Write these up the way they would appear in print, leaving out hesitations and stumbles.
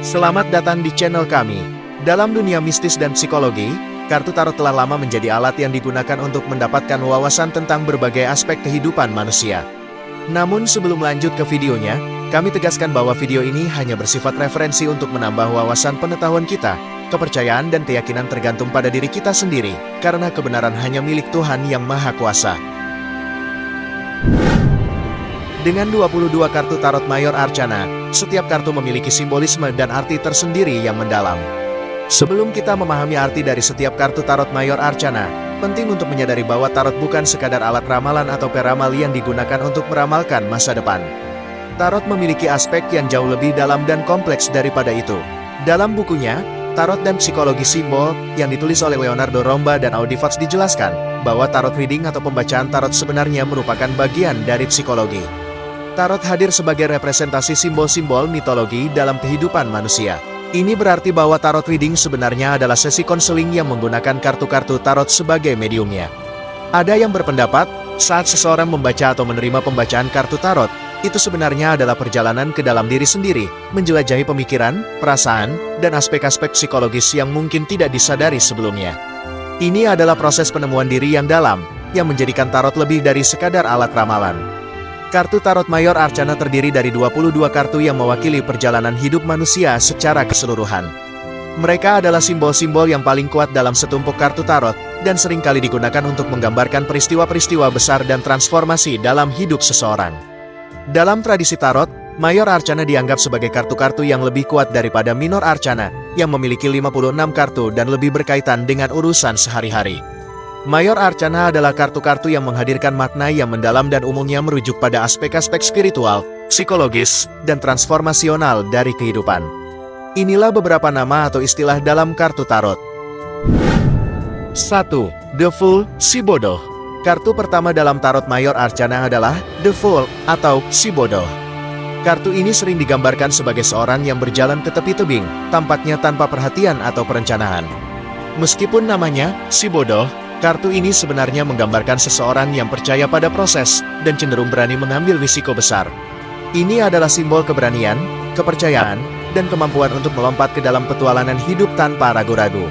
Selamat datang di channel kami. Dalam dunia mistis dan psikologi, kartu tarot telah lama menjadi alat yang digunakan untuk mendapatkan wawasan tentang berbagai aspek kehidupan manusia. Namun sebelum lanjut ke videonya, kami tegaskan bahwa video ini hanya bersifat referensi untuk menambah wawasan pengetahuan kita. Kepercayaan dan keyakinan tergantung pada diri kita sendiri, karena kebenaran hanya milik Tuhan Yang Maha Kuasa. Dengan 22 kartu tarot Mayor Arcana, setiap kartu memiliki simbolisme dan arti tersendiri yang mendalam. Sebelum kita memahami arti dari setiap kartu tarot Mayor Arcana, penting untuk menyadari bahwa tarot bukan sekadar alat ramalan atau peramal yang digunakan untuk meramalkan masa depan. Tarot memiliki aspek yang jauh lebih dalam dan kompleks daripada itu. Dalam bukunya, Tarot dan Psikologi Simbol, yang ditulis oleh Leonardo Romba dan Audi Fox dijelaskan, bahwa tarot reading atau pembacaan tarot sebenarnya merupakan bagian dari psikologi. Tarot hadir sebagai representasi simbol-simbol mitologi dalam kehidupan manusia. Ini berarti bahwa tarot reading sebenarnya adalah sesi konseling yang menggunakan kartu-kartu tarot sebagai mediumnya. Ada yang berpendapat, saat seseorang membaca atau menerima pembacaan kartu tarot, itu sebenarnya adalah perjalanan ke dalam diri sendiri, menjelajahi pemikiran, perasaan, dan aspek-aspek psikologis yang mungkin tidak disadari sebelumnya. Ini adalah proses penemuan diri yang dalam, yang menjadikan tarot lebih dari sekadar alat ramalan. Kartu tarot Mayor Arcana terdiri dari 22 kartu yang mewakili perjalanan hidup manusia secara keseluruhan. Mereka adalah simbol-simbol yang paling kuat dalam setumpuk kartu tarot, dan seringkali digunakan untuk menggambarkan peristiwa-peristiwa besar dan transformasi dalam hidup seseorang. Dalam tradisi tarot, Mayor Arcana dianggap sebagai kartu-kartu yang lebih kuat daripada Minor Arcana, yang memiliki 56 kartu dan lebih berkaitan dengan urusan sehari-hari. Mayor Arcana adalah kartu-kartu yang menghadirkan makna yang mendalam dan umumnya merujuk pada aspek-aspek spiritual, psikologis, dan transformasional dari kehidupan. Inilah beberapa nama atau istilah dalam kartu tarot. 1. The Fool, si bodoh. Kartu pertama dalam tarot Mayor Arcana adalah The Fool atau si bodoh. Kartu ini sering digambarkan sebagai seorang yang berjalan ke tepi tebing, tampaknya tanpa perhatian atau perencanaan. Meskipun namanya si bodoh, kartu ini sebenarnya menggambarkan seseorang yang percaya pada proses dan cenderung berani mengambil risiko besar. Ini adalah simbol keberanian, kepercayaan, dan kemampuan untuk melompat ke dalam petualangan hidup tanpa ragu-ragu.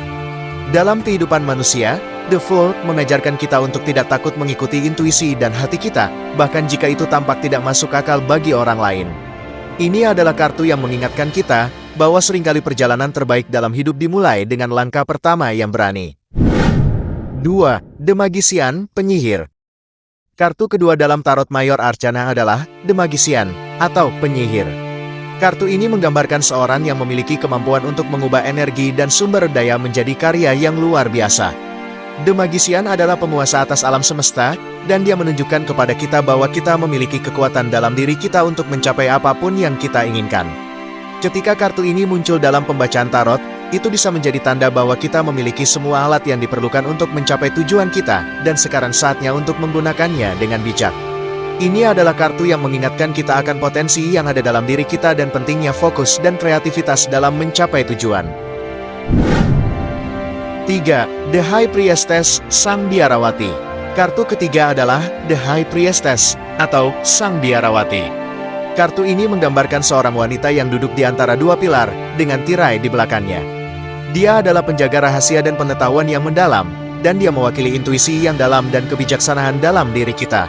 Dalam kehidupan manusia, The Fool mengajarkan kita untuk tidak takut mengikuti intuisi dan hati kita, bahkan jika itu tampak tidak masuk akal bagi orang lain. Ini adalah kartu yang mengingatkan kita bahwa seringkali perjalanan terbaik dalam hidup dimulai dengan langkah pertama yang berani. 2. The Magician, penyihir. Kartu kedua dalam tarot Mayor Arcana adalah The Magician atau penyihir. Kartu ini menggambarkan seorang yang memiliki kemampuan untuk mengubah energi dan sumber daya menjadi karya yang luar biasa. The Magician adalah penguasa atas alam semesta, dan dia menunjukkan kepada kita bahwa kita memiliki kekuatan dalam diri kita untuk mencapai apapun yang kita inginkan. Ketika kartu ini muncul dalam pembacaan tarot, itu bisa menjadi tanda bahwa kita memiliki semua alat yang diperlukan untuk mencapai tujuan kita, dan sekarang saatnya untuk menggunakannya dengan bijak. Ini adalah kartu yang mengingatkan kita akan potensi yang ada dalam diri kita dan pentingnya fokus dan kreativitas dalam mencapai tujuan. 3. The High Priestess, Sang Biarawati. Kartu ketiga adalah The High Priestess atau Sang Biarawati. Kartu ini menggambarkan seorang wanita yang duduk di antara dua pilar dengan tirai di belakangnya. Dia adalah penjaga rahasia dan pengetahuan yang mendalam, dan dia mewakili intuisi yang dalam dan kebijaksanaan dalam diri kita.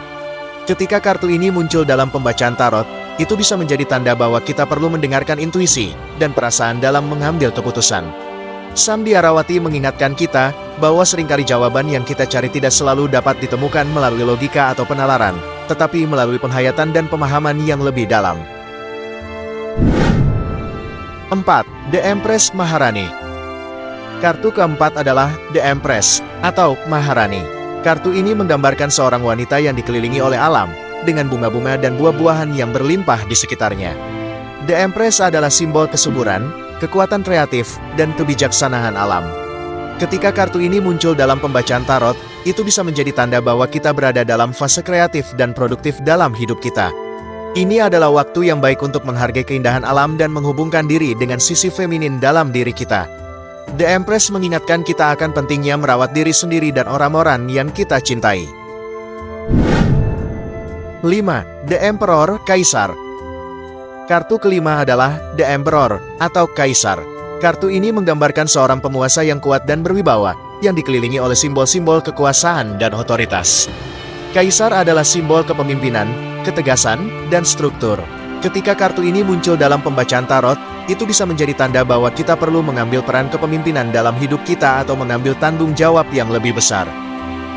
Ketika kartu ini muncul dalam pembacaan tarot, itu bisa menjadi tanda bahwa kita perlu mendengarkan intuisi dan perasaan dalam mengambil keputusan. Sang Biarawati mengingatkan kita bahwa seringkali jawaban yang kita cari tidak selalu dapat ditemukan melalui logika atau penalaran, tetapi melalui penghayatan dan pemahaman yang lebih dalam. 4. The Empress Maharani. Kartu keempat adalah The Empress atau Maharani. Kartu ini menggambarkan seorang wanita yang dikelilingi oleh alam, dengan bunga-bunga dan buah-buahan yang berlimpah di sekitarnya. The Empress adalah simbol kesuburan, kekuatan kreatif, dan kebijaksanaan alam. Ketika kartu ini muncul dalam pembacaan tarot, itu bisa menjadi tanda bahwa kita berada dalam fase kreatif dan produktif dalam hidup kita. Ini adalah waktu yang baik untuk menghargai keindahan alam dan menghubungkan diri dengan sisi feminin dalam diri kita. The Empress mengingatkan kita akan pentingnya merawat diri sendiri dan orang-orang yang kita cintai. 5. The Emperor, Kaisar. Kartu kelima adalah The Emperor atau Kaisar. Kartu ini menggambarkan seorang penguasa yang kuat dan berwibawa, yang dikelilingi oleh simbol-simbol kekuasaan dan otoritas. Kaisar adalah simbol kepemimpinan, ketegasan, dan struktur. Ketika kartu ini muncul dalam pembacaan tarot, itu bisa menjadi tanda bahwa kita perlu mengambil peran kepemimpinan dalam hidup kita atau mengambil tanggung jawab yang lebih besar.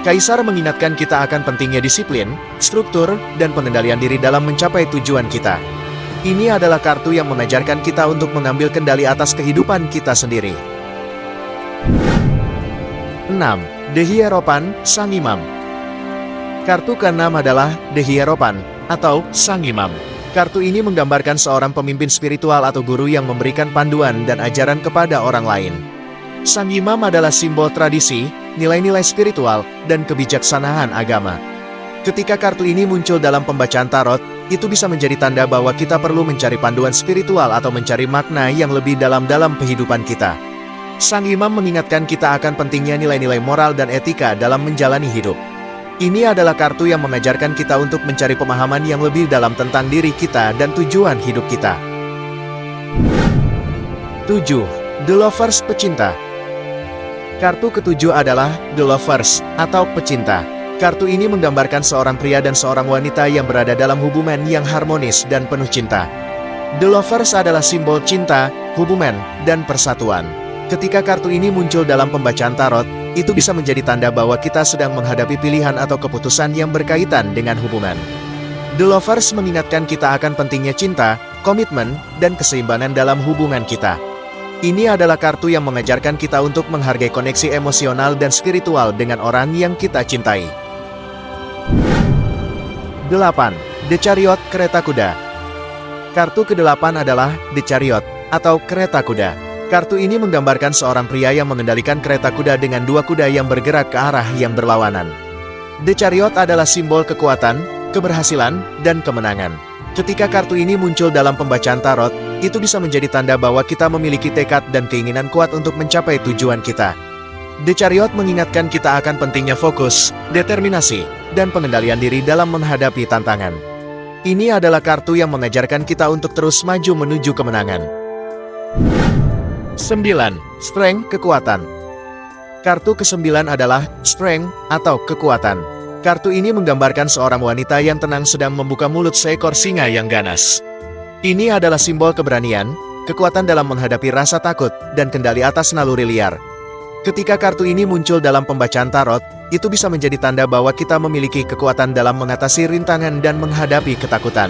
Kaisar mengingatkan kita akan pentingnya disiplin, struktur, dan pengendalian diri dalam mencapai tujuan kita. Ini adalah kartu yang mengajarkan kita untuk mengambil kendali atas kehidupan kita sendiri. 6. The Hierophant, Sang Imam. Kartu ke-6 adalah The Hierophant atau Sang Imam. Kartu ini menggambarkan seorang pemimpin spiritual atau guru yang memberikan panduan dan ajaran kepada orang lain. Sang Imam adalah simbol tradisi, nilai-nilai spiritual, dan kebijaksanaan agama. Ketika kartu ini muncul dalam pembacaan tarot, itu bisa menjadi tanda bahwa kita perlu mencari panduan spiritual atau mencari makna yang lebih dalam kehidupan kita. Sang Imam mengingatkan kita akan pentingnya nilai-nilai moral dan etika dalam menjalani hidup. Ini adalah kartu yang mengajarkan kita untuk mencari pemahaman yang lebih dalam tentang diri kita dan tujuan hidup kita. 7. The Lovers, Pecinta. Kartu ke-7 adalah The Lovers atau Pecinta. Kartu ini menggambarkan seorang pria dan seorang wanita yang berada dalam hubungan yang harmonis dan penuh cinta. The Lovers adalah simbol cinta, hubungan, dan persatuan. Ketika kartu ini muncul dalam pembacaan tarot, itu bisa menjadi tanda bahwa kita sedang menghadapi pilihan atau keputusan yang berkaitan dengan hubungan. The Lovers mengingatkan kita akan pentingnya cinta, komitmen, dan keseimbangan dalam hubungan kita. Ini adalah kartu yang mengajarkan kita untuk menghargai koneksi emosional dan spiritual dengan orang yang kita cintai. 8. The Chariot, Kereta Kuda. Kartu ke-8 adalah The Chariot atau Kereta Kuda. Kartu ini menggambarkan seorang pria yang mengendalikan kereta kuda dengan dua kuda yang bergerak ke arah yang berlawanan. The Chariot adalah simbol kekuatan, keberhasilan, dan kemenangan. Ketika kartu ini muncul dalam pembacaan tarot, itu bisa menjadi tanda bahwa kita memiliki tekad dan keinginan kuat untuk mencapai tujuan kita. The Chariot mengingatkan kita akan pentingnya fokus, determinasi, dan pengendalian diri dalam menghadapi tantangan. Ini adalah kartu yang mengajarkan kita untuk terus maju menuju kemenangan. 9. Strength, Kekuatan. Kartu ke-9 adalah Strength atau Kekuatan. Kartu ini menggambarkan seorang wanita yang tenang sedang membuka mulut seekor singa yang ganas. Ini adalah simbol keberanian, kekuatan dalam menghadapi rasa takut, dan kendali atas naluri liar. Ketika kartu ini muncul dalam pembacaan tarot, itu bisa menjadi tanda bahwa kita memiliki kekuatan dalam mengatasi rintangan dan menghadapi ketakutan.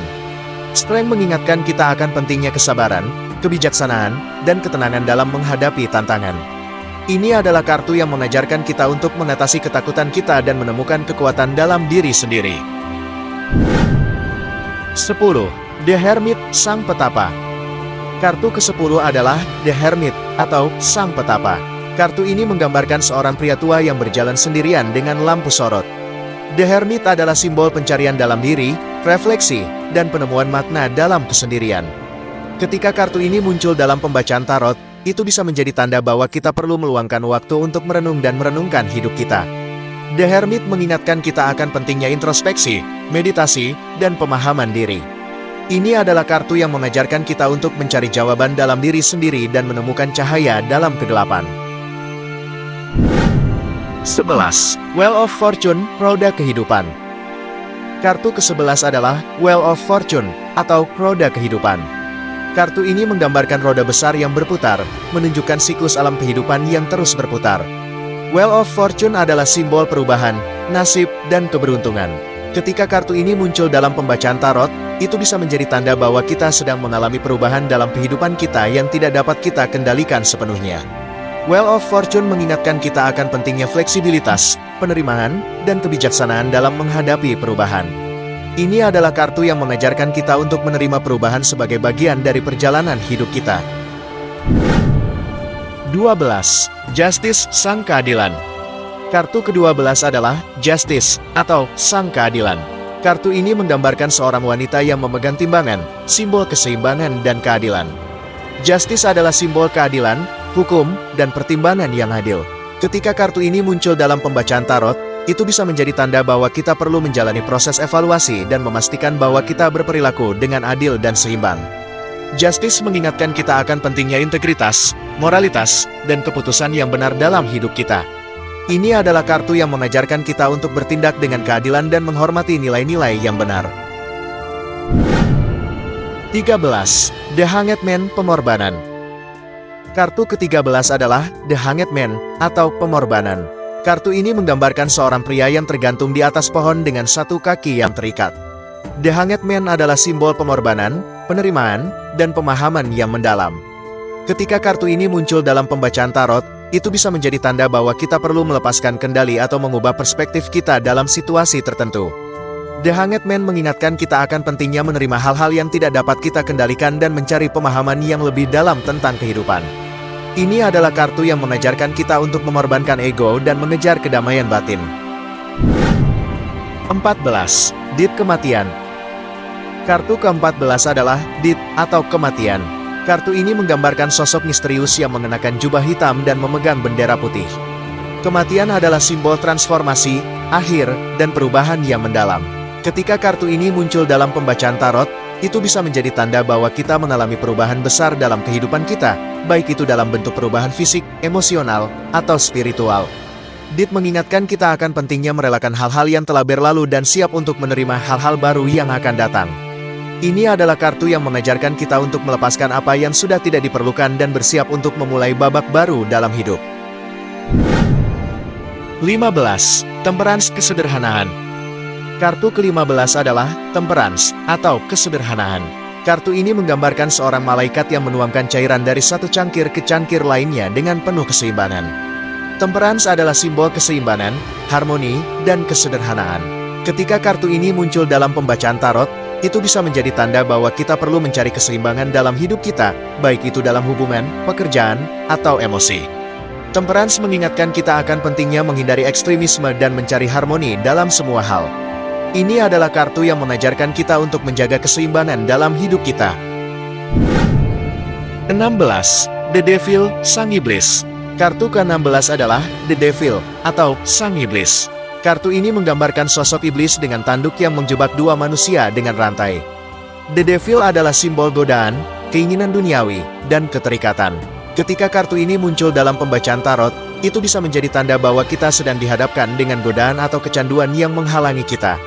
Strength mengingatkan kita akan pentingnya kesabaran, kebijaksanaan, dan ketenangan dalam menghadapi tantangan. Ini adalah kartu yang mengajarkan kita untuk mengatasi ketakutan kita dan menemukan kekuatan dalam diri sendiri. 10. The Hermit, Sang Petapa. Kartu ke-10 adalah The Hermit atau Sang Petapa. Kartu ini menggambarkan seorang pria tua yang berjalan sendirian dengan lampu sorot. The Hermit adalah simbol pencarian dalam diri, refleksi, dan penemuan makna dalam kesendirian. Ketika kartu ini muncul dalam pembacaan tarot, itu bisa menjadi tanda bahwa kita perlu meluangkan waktu untuk merenung dan merenungkan hidup kita. The Hermit mengingatkan kita akan pentingnya introspeksi, meditasi, dan pemahaman diri. Ini adalah kartu yang mengajarkan kita untuk mencari jawaban dalam diri sendiri dan menemukan cahaya dalam kegelapan. 11. Wheel of Fortune, Roda Kehidupan. Kartu ke-11 adalah Wheel of Fortune atau Roda Kehidupan. Kartu ini menggambarkan roda besar yang berputar, menunjukkan siklus alam kehidupan yang terus berputar. Wheel of Fortune adalah simbol perubahan, nasib, dan keberuntungan. Ketika kartu ini muncul dalam pembacaan tarot, itu bisa menjadi tanda bahwa kita sedang mengalami perubahan dalam kehidupan kita yang tidak dapat kita kendalikan sepenuhnya. Wheel of Fortune mengingatkan kita akan pentingnya fleksibilitas, penerimaan, dan kebijaksanaan dalam menghadapi perubahan. Ini adalah kartu yang mengajarkan kita untuk menerima perubahan sebagai bagian dari perjalanan hidup kita. 12. Justice, Sang Keadilan. Kartu ke-12 adalah Justice atau Sang Keadilan. Kartu ini menggambarkan seorang wanita yang memegang timbangan, simbol keseimbangan dan keadilan. Justice adalah simbol keadilan, hukum, dan pertimbangan yang adil. Ketika kartu ini muncul dalam pembacaan tarot, itu bisa menjadi tanda bahwa kita perlu menjalani proses evaluasi dan memastikan bahwa kita berperilaku dengan adil dan seimbang. Justice mengingatkan kita akan pentingnya integritas, moralitas, dan keputusan yang benar dalam hidup kita. Ini adalah kartu yang mengajarkan kita untuk bertindak dengan keadilan dan menghormati nilai-nilai yang benar. 13. The Hanged Man, pengorbanan. Kartu ke-13 adalah The Hanged Man, atau pengorbanan. Kartu ini menggambarkan seorang pria yang tergantung di atas pohon dengan satu kaki yang terikat. The Hanged Man adalah simbol pengorbanan, penerimaan, dan pemahaman yang mendalam. Ketika kartu ini muncul dalam pembacaan tarot, itu bisa menjadi tanda bahwa kita perlu melepaskan kendali atau mengubah perspektif kita dalam situasi tertentu. The Hanged Man mengingatkan kita akan pentingnya menerima hal-hal yang tidak dapat kita kendalikan dan mencari pemahaman yang lebih dalam tentang kehidupan. Ini adalah kartu yang mengajarkan kita untuk mengorbankan ego dan mengejar kedamaian batin. 14. Death, kematian. Kartu ke-14 adalah Death, atau kematian. Kartu ini menggambarkan sosok misterius yang mengenakan jubah hitam dan memegang bendera putih. Kematian adalah simbol transformasi, akhir, dan perubahan yang mendalam. Ketika kartu ini muncul dalam pembacaan tarot, itu bisa menjadi tanda bahwa kita mengalami perubahan besar dalam kehidupan kita, baik itu dalam bentuk perubahan fisik, emosional, atau spiritual. Death mengingatkan kita akan pentingnya merelakan hal-hal yang telah berlalu dan siap untuk menerima hal-hal baru yang akan datang. Ini adalah kartu yang mengajarkan kita untuk melepaskan apa yang sudah tidak diperlukan dan bersiap untuk memulai babak baru dalam hidup. 15. Temperance, kesederhanaan. Kartu ke-15 adalah Temperance, atau kesederhanaan. Kartu ini menggambarkan seorang malaikat yang menuangkan cairan dari satu cangkir ke cangkir lainnya dengan penuh keseimbangan. Temperance adalah simbol keseimbangan, harmoni, dan kesederhanaan. Ketika kartu ini muncul dalam pembacaan tarot, itu bisa menjadi tanda bahwa kita perlu mencari keseimbangan dalam hidup kita, baik itu dalam hubungan, pekerjaan, atau emosi. Temperance mengingatkan kita akan pentingnya menghindari ekstremisme dan mencari harmoni dalam semua hal. Ini adalah kartu yang mengajarkan kita untuk menjaga keseimbangan dalam hidup kita. 16. The Devil, sang iblis. Kartu ke-16 adalah The Devil, atau sang iblis. Kartu ini menggambarkan sosok iblis dengan tanduk yang menjebak dua manusia dengan rantai. The Devil adalah simbol godaan, keinginan duniawi, dan keterikatan. Ketika kartu ini muncul dalam pembacaan tarot, itu bisa menjadi tanda bahwa kita sedang dihadapkan dengan godaan atau kecanduan yang menghalangi kita.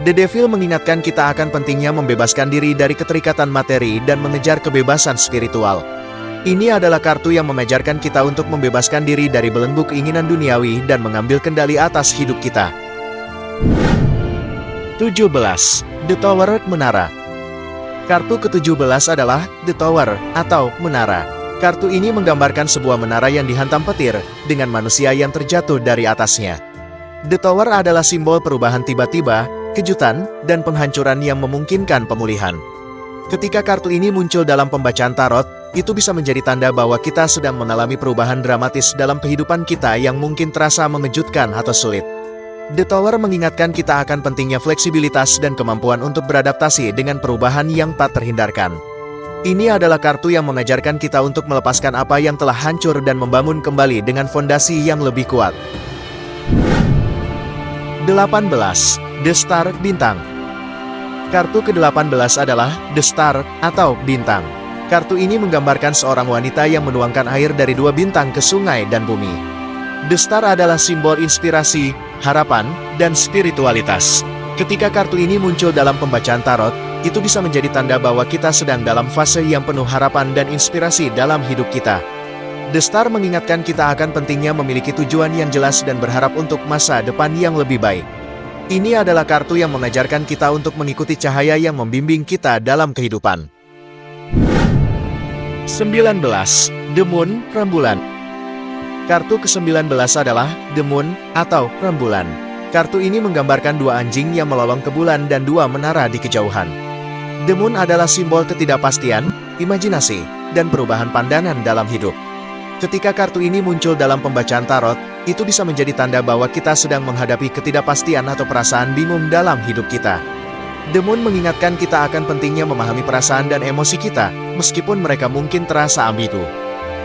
The Devil mengingatkan kita akan pentingnya membebaskan diri dari keterikatan materi dan mengejar kebebasan spiritual. Ini adalah kartu yang mengajarkan kita untuk membebaskan diri dari belenggu keinginan duniawi dan mengambil kendali atas hidup kita. 17. The Tower, menara. Kartu ke-17 adalah The Tower, atau menara. Kartu ini menggambarkan sebuah menara yang dihantam petir, dengan manusia yang terjatuh dari atasnya. The Tower adalah simbol perubahan tiba-tiba, kejutan, dan penghancuran yang memungkinkan pemulihan. Ketika kartu ini muncul dalam pembacaan tarot, itu bisa menjadi tanda bahwa kita sedang mengalami perubahan dramatis dalam kehidupan kita yang mungkin terasa mengejutkan atau sulit. The Tower mengingatkan kita akan pentingnya fleksibilitas dan kemampuan untuk beradaptasi dengan perubahan yang tak terhindarkan. Ini adalah kartu yang mengajarkan kita untuk melepaskan apa yang telah hancur dan membangun kembali dengan fondasi yang lebih kuat. 18. The Star, bintang. Kartu ke-18 adalah The Star, atau bintang. Kartu ini menggambarkan seorang wanita yang menuangkan air dari dua bintang ke sungai dan bumi. The Star adalah simbol inspirasi, harapan, dan spiritualitas. Ketika kartu ini muncul dalam pembacaan tarot, itu bisa menjadi tanda bahwa kita sedang dalam fase yang penuh harapan dan inspirasi dalam hidup kita. The Star mengingatkan kita akan pentingnya memiliki tujuan yang jelas dan berharap untuk masa depan yang lebih baik. Ini adalah kartu yang mengajarkan kita untuk mengikuti cahaya yang membimbing kita dalam kehidupan. 19. The Moon, rembulan. Kartu ke-19 adalah The Moon, atau rembulan. Kartu ini menggambarkan dua anjing yang melolong ke bulan dan dua menara di kejauhan. The Moon adalah simbol ketidakpastian, imajinasi, dan perubahan pandangan dalam hidup. Ketika kartu ini muncul dalam pembacaan tarot, itu bisa menjadi tanda bahwa kita sedang menghadapi ketidakpastian atau perasaan bingung dalam hidup kita. The Moon mengingatkan kita akan pentingnya memahami perasaan dan emosi kita, meskipun mereka mungkin terasa ambigu.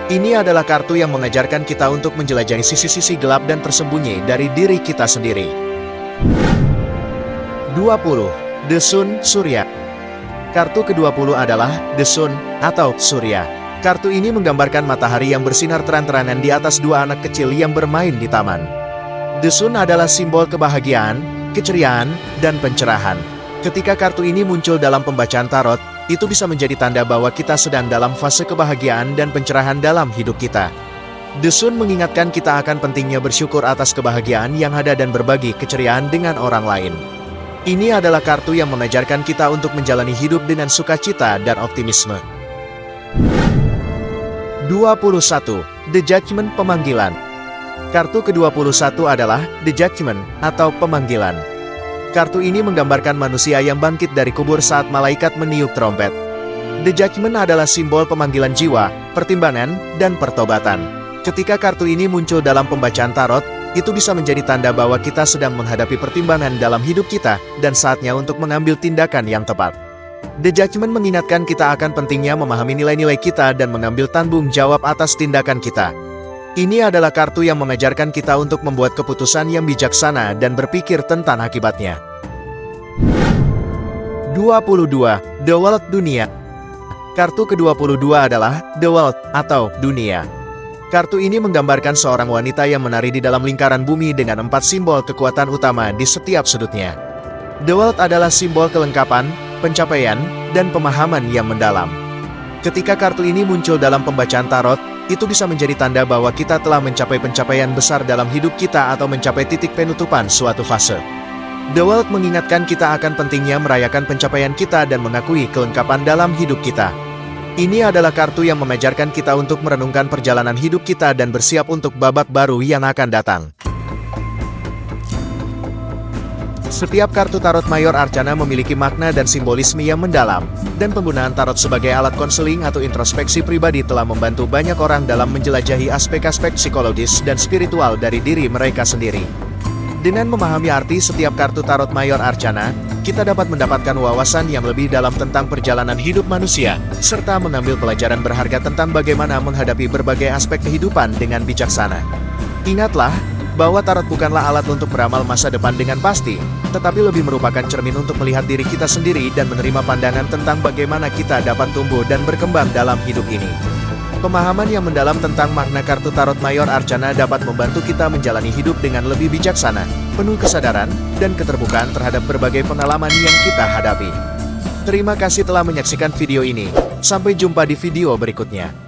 Ini adalah kartu yang mengajarkan kita untuk menjelajahi sisi-sisi gelap dan tersembunyi dari diri kita sendiri. 20. The Sun, surya. Kartu ke-20 adalah The Sun atau Surya. Kartu ini menggambarkan matahari yang bersinar terang-terangan di atas dua anak kecil yang bermain di taman. The Sun adalah simbol kebahagiaan, keceriaan, dan pencerahan. Ketika kartu ini muncul dalam pembacaan tarot, itu bisa menjadi tanda bahwa kita sedang dalam fase kebahagiaan dan pencerahan dalam hidup kita. The Sun mengingatkan kita akan pentingnya bersyukur atas kebahagiaan yang ada dan berbagi keceriaan dengan orang lain. Ini adalah kartu yang mengajarkan kita untuk menjalani hidup dengan sukacita dan optimisme. 21. The Judgment Pemanggilan. Kartu ke-21 adalah The Judgment atau Pemanggilan. Kartu ini menggambarkan manusia yang bangkit dari kubur saat malaikat meniup trompet. The Judgment adalah simbol pemanggilan jiwa, pertimbangan, dan pertobatan. Ketika kartu ini muncul dalam pembacaan tarot, itu bisa menjadi tanda bahwa kita sedang menghadapi pertimbangan dalam hidup kita, dan saatnya untuk mengambil tindakan yang tepat. The Judgment mengingatkan kita akan pentingnya memahami nilai-nilai kita dan mengambil tanggung jawab atas tindakan kita. Ini adalah kartu yang mengajarkan kita untuk membuat keputusan yang bijaksana dan berpikir tentang akibatnya. 22. The World Dunia. Kartu ke-22 adalah The World atau Dunia. Kartu ini menggambarkan seorang wanita yang menari di dalam lingkaran bumi dengan 4 simbol kekuatan utama di setiap sudutnya. The World adalah simbol kelengkapan, pencapaian, dan pemahaman yang mendalam. Ketika kartu ini muncul dalam pembacaan tarot, itu bisa menjadi tanda bahwa kita telah mencapai pencapaian besar dalam hidup kita atau mencapai titik penutupan suatu fase. The World mengingatkan kita akan pentingnya merayakan pencapaian kita dan mengakui kelengkapan dalam hidup kita. Ini adalah kartu yang mengajarkan kita untuk merenungkan perjalanan hidup kita dan bersiap untuk babak baru yang akan datang. Setiap kartu tarot Mayor Arcana memiliki makna dan simbolisme yang mendalam, dan penggunaan tarot sebagai alat konseling atau introspeksi pribadi telah membantu banyak orang dalam menjelajahi aspek-aspek psikologis dan spiritual dari diri mereka sendiri. Dengan memahami arti setiap kartu tarot Mayor Arcana, kita dapat mendapatkan wawasan yang lebih dalam tentang perjalanan hidup manusia, serta mengambil pelajaran berharga tentang bagaimana menghadapi berbagai aspek kehidupan dengan bijaksana. Ingatlah, bahwa tarot bukanlah alat untuk meramal masa depan dengan pasti, tetapi lebih merupakan cermin untuk melihat diri kita sendiri dan menerima pandangan tentang bagaimana kita dapat tumbuh dan berkembang dalam hidup ini. Pemahaman yang mendalam tentang makna kartu tarot Mayor Arcana dapat membantu kita menjalani hidup dengan lebih bijaksana, penuh kesadaran, dan keterbukaan terhadap berbagai pengalaman yang kita hadapi. Terima kasih telah menyaksikan video ini. Sampai jumpa di video berikutnya.